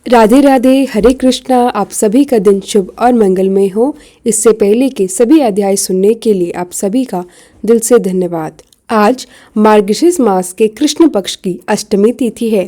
राधे राधे, हरे कृष्णा। आप सभी का दिन शुभ और मंगलमय हो। इससे पहले के सभी अध्याय सुनने के लिए आप सभी का दिल से धन्यवाद। आज मार्गशीर्ष मास के कृष्ण पक्ष की अष्टमी तिथि है।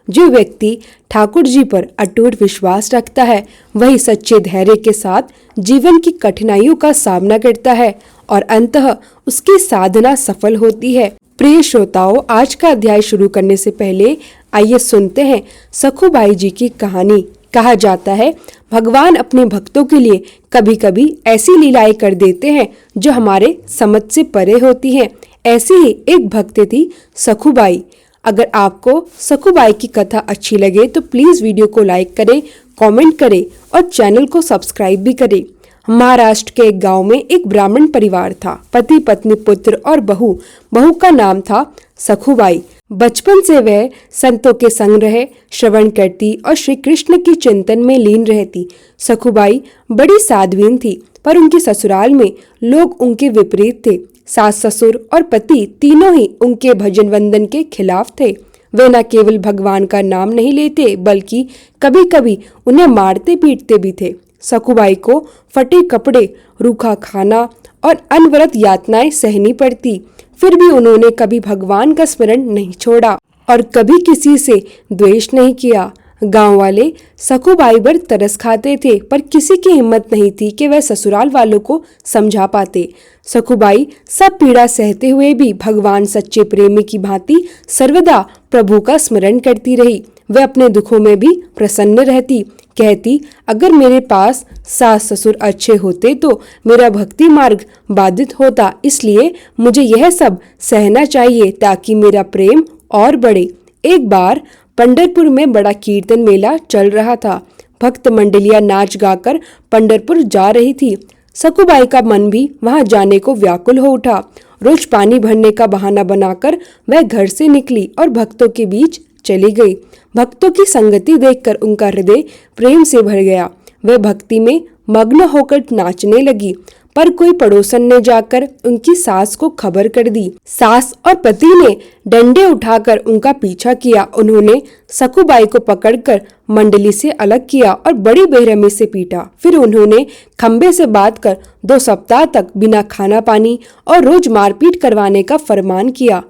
जो व्यक्ति ठाकुर जी पर अटूट विश्वास रखता है वही सच्चे धैर्य के साथ जीवन की कठिनाइयों का सामना करता है और अंततः उसकी साधना सफल होती है। प्रिय श्रोताओं, आज का अध्याय शुरू करने से पहले आइए सुनते हैं सखुबाई जी की कहानी। कहा जाता है भगवान अपने भक्तों के लिए कभी कभी ऐसी लीलाएं कर देते हैं जो हमारे समझ से परे होती हैं। ऐसी ही एक भक्त थी सखुबाई। अगर आपको सखुबाई की कथा अच्छी लगे तो प्लीज वीडियो को लाइक करें, कमेंट करें और चैनल को सब्सक्राइब भी करें। महाराष्ट्र के एक गांव में एक ब्राह्मण परिवार था। पति पत्नी पुत्र और बहू का नाम था सखुबाई। बचपन से वह संतों के संग रहे, श्रवण करती और श्री कृष्ण की चिंतन में लीन रहती। सखुबाई बड़ी साध्वीन थी, पर उनके ससुराल में लोग उनके विपरीत थे। सास ससुर और पति तीनों ही उनके भजन वंदन के खिलाफ थे। वे न केवल भगवान का नाम नहीं लेते बल्कि कभी कभी उन्हें मारते पीटते भी थे। सखुबाई को फटे कपड़े, रूखा खाना और अनवरत यातनाएं सहनी पड़ती। फिर भी उन्होंने कभी भगवान का स्मरण नहीं छोड़ा और कभी किसी से द्वेष नहीं किया। गांव वाले सखुबाई पर तरस खाते थे, पर किसी की हिम्मत नहीं थी कि वह ससुराल वालों को समझा पाते। सखुबाई सब पीड़ा सहते हुए भी भगवान सच्चे प्रेमी की भांति सर्वदा प्रभु का स्मरण करती रही। वह अपने दुखों में भी प्रसन्न रहती। कहती, अगर मेरे पास सास ससुर अच्छे होते तो मेरा भक्ति मार्ग बाधित होता, इसलिए मुझे यह सब सहना चाहिए ताकि मेरा प्रेम और बढ़े। एक बार पंढरपुर में बड़ा कीर्तन मेला चल रहा था। भक्त मंडलियां नाच गाकर पंढरपुर जा रही थी। सखुबाई का मन भी वहां जाने को व्याकुल हो उठा। रोज पानी भरने का बहाना बनाकर वह घर से निकली और भक्तों के बीच चली गई। भक्तों की संगति देखकर उनका हृदय प्रेम से भर गया। वह भक्ति में मग्न होकर नाचने लगी, पर कोई पड़ोसन ने जाकर उनकी सास को खबर कर दी। सास और पति ने डंडे उठाकर उनका पीछा किया। उन्होंने सखुबाई को पकड़कर मंडली से अलग किया और बड़ी बेरहमी से पीटा। फिर उन्होंने खंबे से बांधकर 2 सप्ताह तक बिना खाना पानी और रोज मारपीट करवाने का फरमान किया।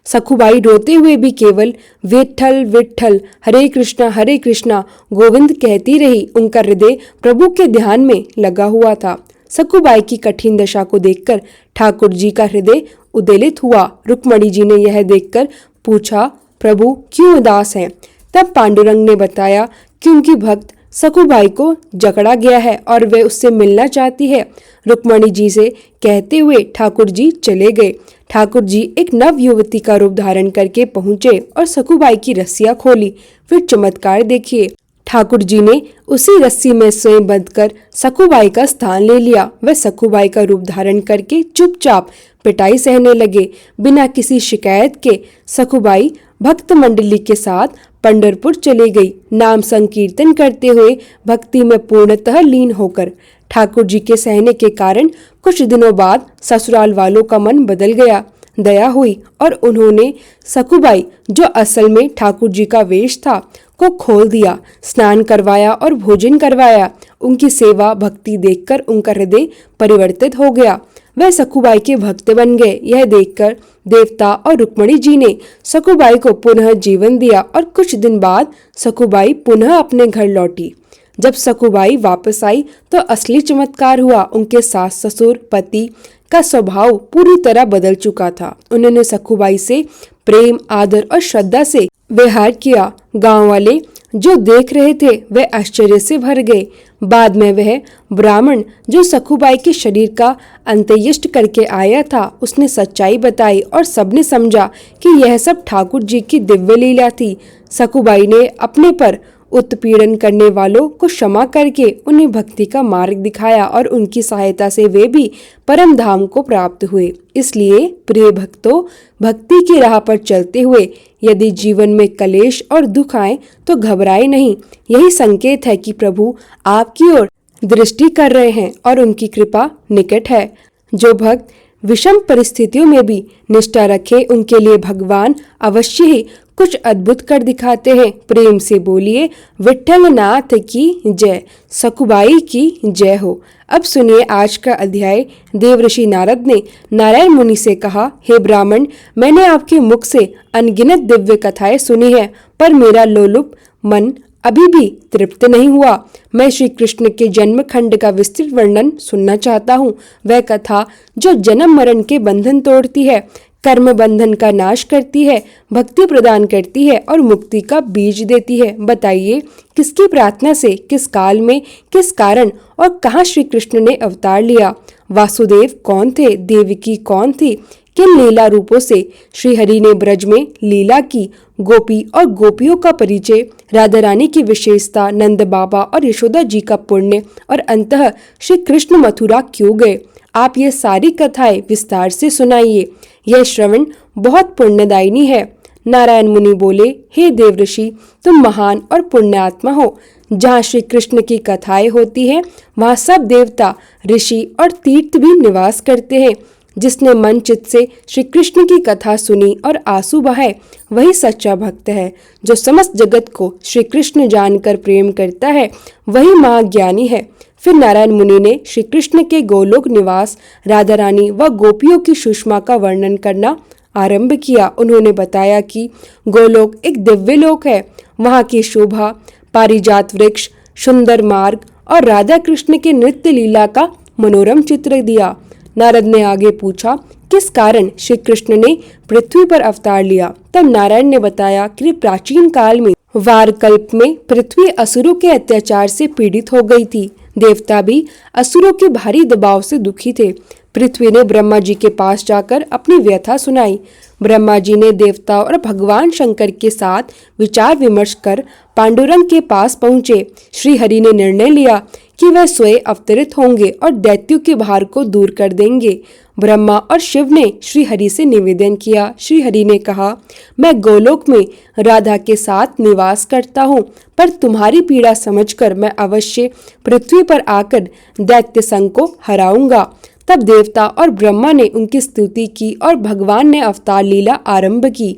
सखुबाई रोते हुए भी केवल विठ्ठल विठ्ठल, हरे कृष्णा गोविंद कहती रही। उनका हृदय प्रभु के ध्यान में लगा हुआ था। सखुबाई की कठिन दशा को देखकर ठाकुर जी का हृदय उद्वेलित हुआ। रुक्मणी जी ने यह देखकर पूछा, प्रभु क्यों उदास हैं? तब पांडुरंग ने बताया कि उनकी भक्त सखुबाई को जकड़ा गया है और वे उससे मिलना चाहती है। रुक्मणी जी से कहते हुए ठाकुर जी चले गए। ठाकुर जी एक नव युवती का रूप धारण करके पहुंचे और सखुबाई की रस्सियां खोली। फिर चमत्कार देखिए, ठाकुर जी ने उसी रस्सी में स्वयं बंधकर सखुबाई का स्थान ले लिया। वह सखुबाई का रूप धारण करके चुपचाप पिटाई सहने लगे। बिना किसी शिकायत के सखुबाई भक्त मंडली के साथ पंढरपुर चली गई। नाम संकीर्तन करते हुए भक्ति में पूर्णतः लीन होकर ठाकुर जी के सहने के कारण कुछ दिनों बाद ससुराल वालों का मन बदल गया। दया हुई और उन्होंने सखुबाई, जो असल में ठाकुर जी का वेश था, को खोल दिया, स्नान करवाया और भोजन करवाया। उनकी सेवा भक्ति देखकर उनका हृदय परिवर्तित हो गया। वह सखुबाई के भक्त बन गए। यह देखकर देवता और रुक्मणी जी ने सखुबाई को पुनः जीवन दिया और कुछ दिन बाद सखुबाई पुनः अपने घर लौटी। जब सखुबाई वापस आई तो असली चमत्कार हुआ। उनके सास ससुर पति का स्वभाव पूरी तरह बदल चुका था। उन्होंने सखुबाई से प्रेम, आदर और श्रद्धा से व्यवहार किया। गांव वाले जो देख रहे थे वे आश्चर्य से भर गए। बाद में वह ब्राह्मण जो सखुबाई के शरीर का अंत्येष्ट करके आया था, उसने सच्चाई बताई और सबने समझा कि यह सब ठाकुर जी की दिव्य लीला थी। सखुबाई ने अपने पर उत्पीड़न करने वालों को क्षमा करके उन्हें भक्ति का मार्ग दिखाया और उनकी सहायता से वे भी परम धाम को प्राप्त हुए। इसलिए प्रिय भक्तों, भक्ति की राह पर चलते हुए यदि जीवन में कलेश और दुख आए तो घबराए नहीं। यही संकेत है कि प्रभु आपकी ओर दृष्टि कर रहे हैं और उनकी कृपा निकट है। जो भक्त विषम परिस्थितियों में भी निष्ठा रखे, उनके लिए भगवान अवश्य ही कुछ अद्भुत कर दिखाते हैं। प्रेम से बोलिए विठ्ठल नाथ की जय, सकुबाई की जय हो। अब सुनिए आज का अध्याय। देवऋषि नारद ने नारायण मुनि से कहा, हे ब्राह्मण, मैंने आपके मुख से अनगिनत दिव्य कथाएं सुनी है, पर मेरा लोलुप मन अभी भी तृप्त नहीं हुआ। मैं श्री कृष्ण के जन्म खंड का विस्तृत वर्णन सुनना चाहता हूँ। वह कथा जो जन्म मरण के बंधन तोड़ती है, कर्म बंधन का नाश करती है, भक्ति प्रदान करती है और मुक्ति का बीज देती है। बताइए, किसकी प्रार्थना से, किस काल में, किस कारण और कहाँ श्री कृष्ण ने अवतार लिया? वासुदेव कौन थे? देवकी कौन थी? किन लीला रूपों से श्री हरि ने ब्रज में लीला की? गोपी और गोपियों का परिचय, राधा रानी की विशेषता, नंद बाबा और यशोदा जी का पुण्य और अंततः श्री कृष्ण मथुरा क्यों गए? आप ये सारी कथाएं विस्तार से सुनाइए। यह श्रवण बहुत पुण्यदायिनी है। नारायण मुनि बोले, हे देवऋषि, तुम महान और पुण्यात्मा हो। जहाँ श्री कृष्ण की कथाएं होती हैं, वहाँ सब देवता, ऋषि और तीर्थ भी निवास करते हैं। जिसने मन चित्त से श्री कृष्ण की कथा सुनी और आंसू बहाए, वही सच्चा भक्त है। जो समस्त जगत को श्री कृष्ण जानकर प्रेम करता है, वही महाज्ञानी है। फिर नारायण मुनि ने श्री कृष्ण के गोलोक निवास, राधा रानी व गोपियों की सुषमा का वर्णन करना आरंभ किया। उन्होंने बताया कि गोलोक एक दिव्य लोक है। वहाँ की शोभा, पारिजात वृक्ष, सुंदर मार्ग और राधा कृष्ण के नृत्य लीला का मनोरम चित्र दिया। नारद ने आगे पूछा, किस कारण श्री कृष्ण ने पृथ्वी पर अवतार लिया? तब नारायण ने बताया कि प्राचीन काल में वारकल्प में पृथ्वी असुरों के अत्याचार से पीड़ित हो गई थी। देवता भी असुरों के भारी दबाव से दुखी थे। पृथ्वी ने ब्रह्मा जी के पास जाकर अपनी व्यथा सुनाई। ब्रह्मा जी ने देवता और भगवान शंकर के साथ विचार विमर्श कर पांडुरंग के पास पहुंचे। श्री हरि ने निर्णय लिया कि वह स्वयं अवतरित होंगे और दैत्यों के भार को दूर कर देंगे। ब्रह्मा और शिव ने श्री हरि से निवेदन किया। श्री हरि ने कहा, मैं गोलोक में राधा के साथ निवास करता हूँ, पर तुम्हारी पीड़ा समझकर मैं अवश्य पृथ्वी पर आकर दैत्य संघ को हराऊंगा। तब देवता और ब्रह्मा ने उनकी स्तुति की और भगवान ने अवतार लीला आरंभ की।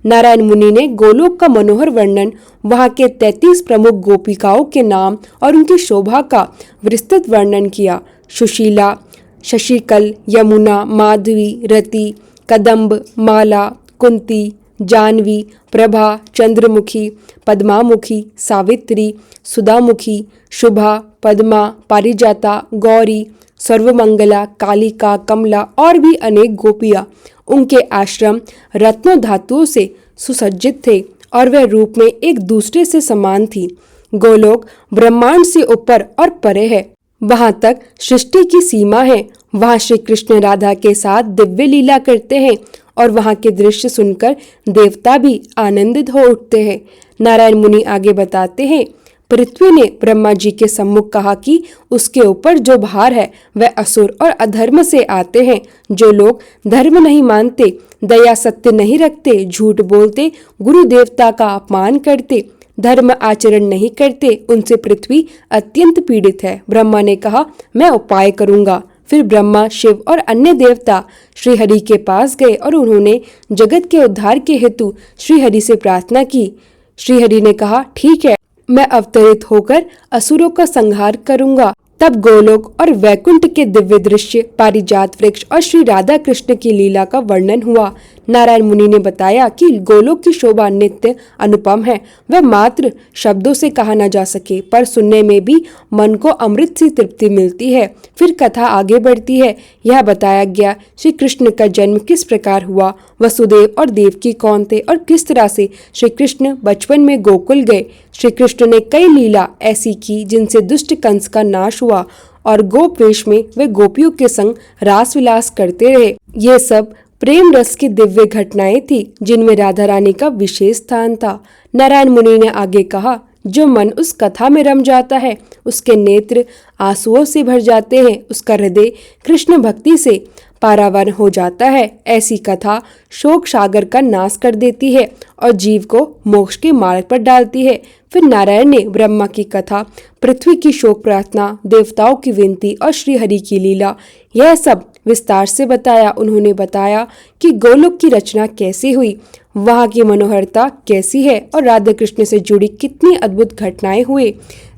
नारायण मुनि ने गोलोक का मनोहर वर्णन, वहाँ के 33 प्रमुख गोपिकाओं के नाम और उनकी शोभा का विस्तृत वर्णन किया। सुशीला, शशिकल, यमुना, माधवी, रति, कदम्ब, माला, कुंती, जानवी, प्रभा, चंद्रमुखी, पद्मामुखी, सावित्री, सुधामुखी, शुभा, पद्मा, पारिजाता, गौरी, सर्वमंगला, कालिका, कमला और भी अनेक गोपियां। उनके आश्रम रत्नों धातुओं से सुसज्जित थे और वह रूप में एक दूसरे से समान थी। गोलोक ब्रह्मांड से ऊपर और परे है। वहां तक सृष्टि की सीमा है। वहां श्री कृष्ण राधा के साथ दिव्य लीला करते हैं और वहां के दृश्य सुनकर देवता भी आनंदित हो उठते हैं। नारायण मुनि आगे बताते हैं, पृथ्वी ने ब्रह्मा जी के सम्मुख कहा कि उसके ऊपर जो भार है वह असुर और अधर्म से आते हैं। जो लोग धर्म नहीं मानते, दया सत्य नहीं रखते, झूठ बोलते, गुरु देवता का अपमान करते, धर्म आचरण नहीं करते, उनसे पृथ्वी अत्यंत पीड़ित है। ब्रह्मा ने कहा, मैं उपाय करूंगा। फिर ब्रह्मा, शिव और अन्य देवता श्री हरि के पास गए और उन्होंने जगत के उद्धार के हेतु श्री हरि से प्रार्थना की। श्री हरि ने कहा, ठीक है, मैं अवतरित होकर असुरों का संहार करूंगा। तब गोलोक और वैकुंठ के दिव्य दृश्य, पारिजात वृक्ष और श्री राधा कृष्ण की लीला का वर्णन हुआ। नारायण मुनि ने बताया कि गोलोक की शोभा नित्य अनुपम है। वह मात्र शब्दों से कहा न जा सके, पर सुनने में भी मन को अमृत सी तृप्ति मिलती है। फिर कथा आगे बढ़ती है। यह बताया गया श्री कृष्ण का जन्म किस प्रकार हुआ, वसुदेव और देवकी कौन थे और किस तरह से श्री कृष्ण बचपन में गोकुल गए। श्री कृष्ण ने कई लीला ऐसी की जिनसे दुष्ट कंस का नाश हुआ और गोप वेश में वे गोपियों के संग रास विलास करते रहे। ये सब प्रेम रस की दिव्य घटनाएं थी जिनमें राधा रानी का विशेष स्थान था। नारायण मुनि ने आगे कहा, जो मन उस कथा में रम जाता है उसके नेत्र आंसुओं से भर जाते हैं, उसका हृदय कृष्ण भक्ति से पारावार हो जाता है। ऐसी कथा शोक सागर का नाश कर देती है और जीव को मोक्ष के मार्ग पर डालती है। फिर नारायण ने ब्रह्मा की कथा, पृथ्वी की शोक प्रार्थना, देवताओं की विनती और श्री हरि की लीला, यह सब विस्तार से बताया। उन्होंने बताया कि गोलोक की रचना कैसे हुई, वहाँ की मनोहरता कैसी है और राधा कृष्ण से जुड़ी कितनी अद्भुत घटनाएं हुए,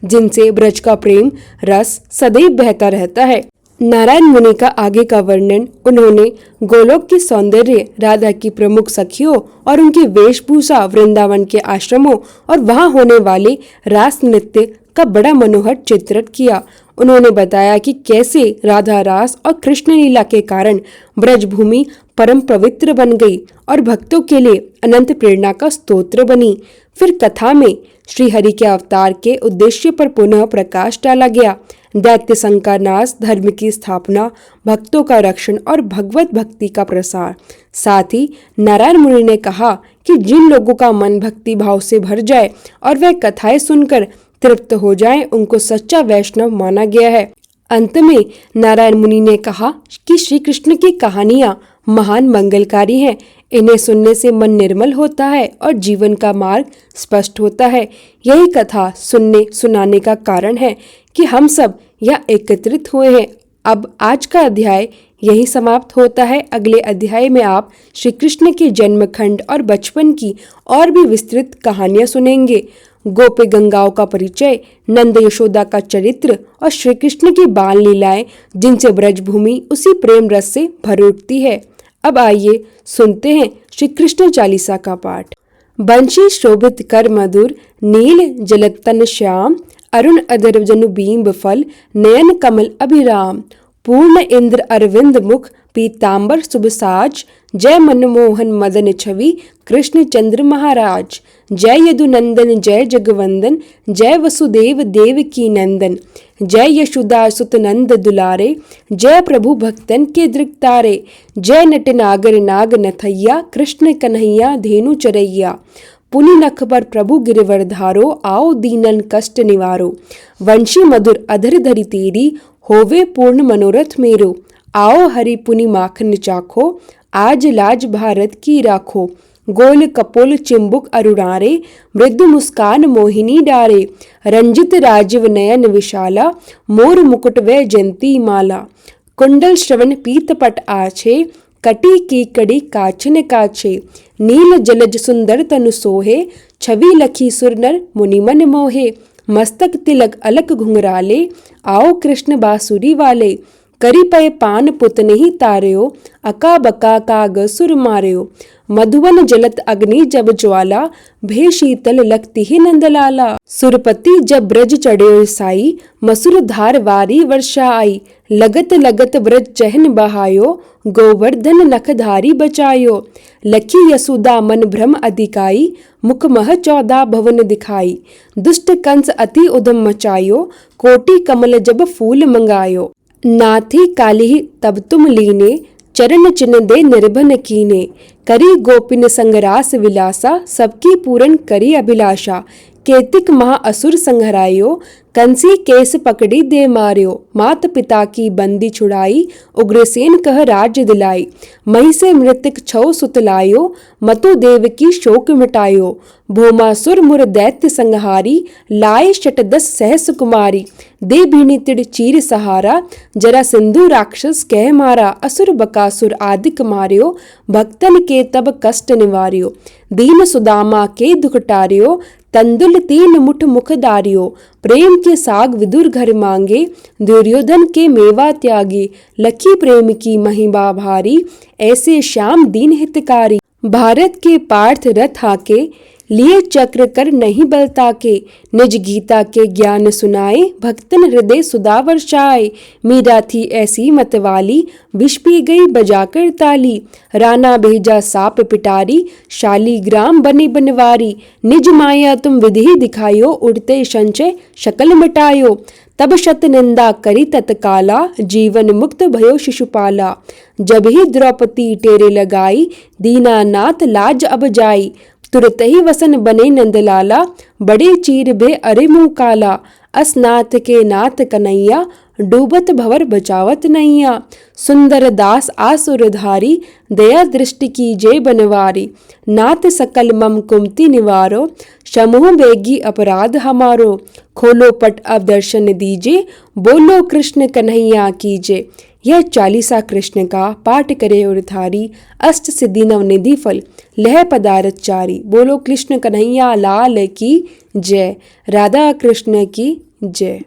जिनसे ब्रज का प्रेम रस सदैव बहता रहता है। नारायण मुनि का आगे का वर्णन उन्होंने गोलोक की सौंदर्य, राधा की प्रमुख सखियों और उनकी वेशभूषा, वृंदावन के आश्रमों और वहां होने वाले रास नृत्य का बड़ा मनोहर चित्रण किया। उन्होंने बताया कि कैसे राधा रास और कृष्ण लीला के कारण ब्रजभूमि परम पवित्र बन गई और भक्तों के लिए अनंत प्रेरणा का स्तोत्र बनी। फिर कथा में श्री हरि के अवतार के उद्देश्य पर पुनः प्रकाश डाला गया। दैत्य संघ का नाश, धर्म की स्थापना, भक्तों का रक्षण और भगवत भक्ति का प्रसार। साथ ही नारायण मुनि ने कहा कि जिन लोगों का मन भक्ति भाव से भर जाए और वह कथाएं सुनकर तृप्त हो जाएं, उनको सच्चा वैष्णव माना गया है। अंत में नारायण मुनि ने कहा कि श्री कृष्ण की कहानियां महान मंगलकारी हैं। इन्हें सुनने से मन निर्मल होता है और जीवन का मार्ग स्पष्ट होता है। यही कथा सुनने सुनाने का कारण है कि हम सब यहाँ एकत्रित हुए हैं। अब आज का अध्याय यही समाप्त होता है। अगले अध्याय में आप श्री कृष्ण के जन्मखंड और बचपन की और भी विस्तृत कहानियां सुनेंगे। गोपी गंगाओं का परिचय, नंद यशोदा का चरित्र और श्री कृष्ण की बाल लीलाएं, जिनसे ब्रजभूमि उसी प्रेम रस से भर उठती है। अब आइए सुनते हैं श्री कृष्ण चालीसा का पाठ। बंशी शोभित कर मधुर, नील जलतन श्याम, अरुण अधर जनु बीम्ब फल, नयन कमल अभिराम। पूर्ण इंद्र अरविंद मुख, पीतांबर शुभ साज, जय मनमोहन मदन छवि, कृष्ण चंद्र महाराज। जय यदुनंदन जय जगवंदन, जय वसुदेव देव की नंदन। जय यशोदा सुत नंद दुलारे, जय प्रभु भक्तन के दृक्तारे। जय नट नागर नाग नथैया, कृष्ण कन्हैया धेनु चरैया। पुनि नख पर प्रभु गिरिवर धारो, आओ दीनन कष्ट निवारो। वंशी मधुर अधर धरि तेरी, होवे पूर्ण मनोरथ मेरो। आओ हरि पुनि माखन चाखो, आज लाज भारत की राखो। गोल कपोल चिंबुक अरुणारे, मृदु मुस्कान मोहिनी डारे। रंजित राजीव नयन विशाला, मोर मुकुट वे जयंती माला। कुंडल श्रवण पीत पट आछे, कटी की कड़ी काचन काछे। नील जलज सुंदर तनु सोहे, छवि लखी सुर नर मुनि मन मोहे। मस्तक तिलक अलक घुंघराले, आओ कृष्ण बांसुरी वाले। करी पय पान पुतने ही तार्यो, अका बका काग सुर मार्यो। मधुवन जलत अग्नि जब ज्वाला, भे शीतल लगती ही नंदलाला। सुरपति जब ब्रज चढ़े साई, मसुर धार वारी वर्षा आई। लगत लगत ब्रज चहन बहायो, गोवर्धन नखधारी बचायो। लखी यशोदा मन भ्रम अधिकाई, मुख मह 14 भवन दिखाई। दुष्ट कंस अति उधम मचायो, कोटि कमल जब फूल मंगायो। नाथी काली तब तुम लीने, चरण चिन्ह दे निर्भन कीने। करी गोपिन संगरास विलासा, सबकी पूरन करी अभिलाषा। केतिक महा असुर संहरायो, कंसी केस पकड़ी दे मार्यो। मात पिता की बंदी छुड़ाई, उग्रसेन कह राज्य दिलाई। मही से मृतक छौ सुतलायो, मतु देव की शोक मिटायो। भोमासुर मुर दैत्य संहारी, लाए शतदस सहस कुमारी। दे भीनी तिड़ चीर सहारा, जरा सिंधु राक्षस कह मारा। असुर बकासुर आदिक मार्यो, भक्तन के तब कष्ट निवार्यो। दीन सुदामा के दुख टार्यो, तंदुल 3 मुठ मुख दारियो। प्रेम के साग विदुर घर मांगे, दुर्योधन के मेवा त्यागे। लखी प्रेम की महिमा भारी, ऐसे श्याम दीन हितकारी। भारत के पार्थ रथ हाके, लिए चक्र कर नहीं बलता के। निज गीता के ज्ञान सुनाए, भक्तन हृदय सुधा वर्षाए। मीरा थी ऐसी मतवाली, विष पी गई बजाकर ताली। राणा भेजा साप पिटारी, शालीग्राम बने बनवारी। निज माया तुम विधि दिखायो, उड़ते संचय शकल मिटायो। तब शत निंदा करी तत्काला, जीवन मुक्त भयो शिशुपाला। जब ही द्रौपदी टेरे लगाई, दीनानाथ लाज अब जाई। तुरत ही वसन बने नंदलाला, बड़े चीर भे अरे मुँह काला। असनाथ के नाथ कन्हैया, डूबत भवर बचावत नैया। सुंदर दास आसुरधारी, दया दृष्टि की जय बनवारी। नाथ सकल मम कुमति निवारो, समूह बेगी अपराध हमारो। खोलो पट अब दर्शन दीजे, बोलो कृष्ण कन्हैया कीजे। यह चालीसा कृष्ण का पाठ करे उरधारी, अष्ट सिद्धि नवनिधि फल लह पदारथ चारी। बोलो कृष्ण कन्हैया लाल की जय, राधा कृष्ण की जय।